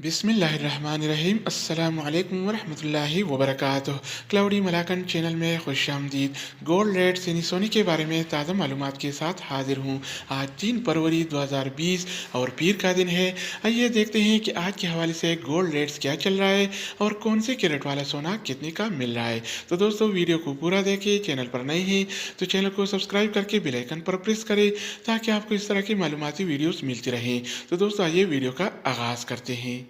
बिस्मिल्लाहिर्रहमानिर्रहीम अस्सलामु अलैकुम वरहमतुल्लाहि वबरकातुह। क्लाउडी मलाकन चैनल में खुश आमदीद। गोल्ड रेट्स यानी सोने के बारे में ताज़ा मालूमात के साथ हाजिर हूँ। आज 3 फरवरी 2020 और पीर का दिन है। आइए देखते हैं कि आज के हवाले से गोल्ड रेट्स क्या चल रहा है और कौन से कैरेट वाला सोना कितने का मिल रहा है। तो दोस्तों वीडियो को पूरा देखें। चैनल पर नए हैं तो चैनल को सब्सक्राइब करके बेल आइकन पर प्रेस करें ताकि आपको इस तरह की मालूमाती वीडियोस मिलती रहें। तो दोस्तों आइए वीडियो का आगाज़ करते हैं।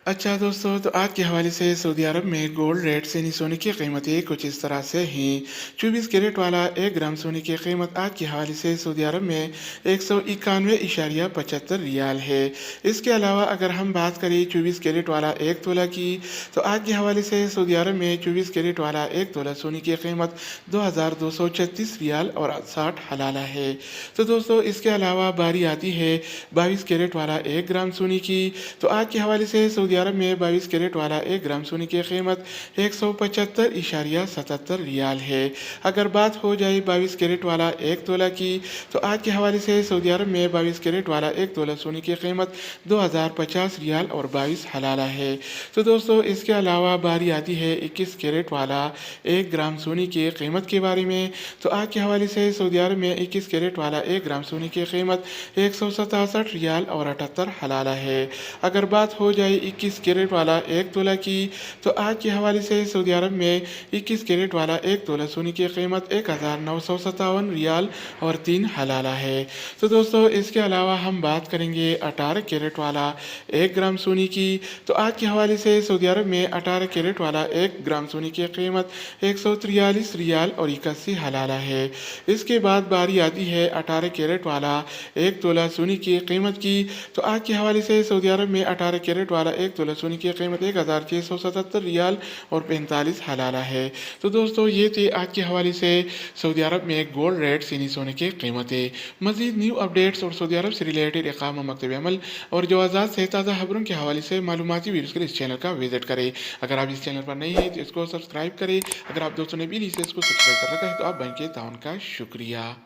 अच्छा दोस्तों, तो आज के हवाले से सऊदी अरब में गोल्ड रेट यानी सोने की कीमतें कुछ इस तरह से हैं। 24 कैरेट वाला 1 ग्राम सोने की कीमत आज के हवाले से सऊदी अरब में 191.75 रियाल है। इसके अलावा अगर हम बात करें 24 कैरेट वाला 1 तोला की, तो आज के हवाले से सऊदी अरब में 24 कैरेट वाला 1 तोला सोने की कीमत 2236 रियाल और 60 हलाला है। तो दोस्तों इसके अलावा बारी आती है 22 कैरेट वाला 1 ग्राम सोने की, तो आज के हवाले से सऊदी अरब में 22 कैरेट वाला 1 ग्राम सोने की कीमत 175.77 रियाल है। अगर बात हो जाए 22 कैरेट वाला 1 तोला की, तो आज के हवाले से सऊदी अरब में 22 कैरेट वाला 1 तोला सोने की कीमत 2050 रियाल और 22 हलाला है। तो दोस्तों इसके अलावा बारी आती है 21 कैरेट वाला 1 ग्राम सोने की कीमत के बारे में, तो आज के हवाले से सऊदी अरब में 21 कैरेट वाला 1 ग्राम सोने की कीमत 167 रियाल और 78 हलाला है। अगर बात हो जाए 21 कैरेट वाला 1 तोला की, तो आज के हवाले से सऊदी अरब में 21 कैरेट वाला 1 तोला सोने की कीमत 1957 रियाल और 3 हलाला है। तो दोस्तों इसके अलावा हम बात करेंगे 18 कैरेट वाला 1 ग्राम सोने की, तो आज के हवाले से सऊदी अरब में 18 कैरेट वाला 1 ग्राम सोने की कीमत 143 रियाल और 81 हलाला है। इसके बाद बारी आती है 18 कैरेट वाला 1 तोला सोने की कीमत की, तो आज के हवाले से सऊदी अरब में 18 कैरेट वाला 1 तोला सोने की कीमत 1677 रियाल और 45 हलाला है। तो दोस्तों ये थे आज के हवाले से सऊदी अरब में गोल्ड रेट्स यानी सोने की कीमतें। मज़ीद न्यू अपडेट्स और सऊदी अरब से रिलेटेड इक़ामा, मकतब अमल और जवाज़ात से ताज़ा खबरों के हवाले से मालूमाती वीडियोज़ के लिए इस चैनल का विजिट करें। अगर आप इस चैनल पर नहीं हैं तो इसको सब्सक्राइब करें। अगर आप दोस्तों ने भी इसे इसको सब्सक्राइब कर रखा है तो आप बैंक के ताउन का शुक्रिया।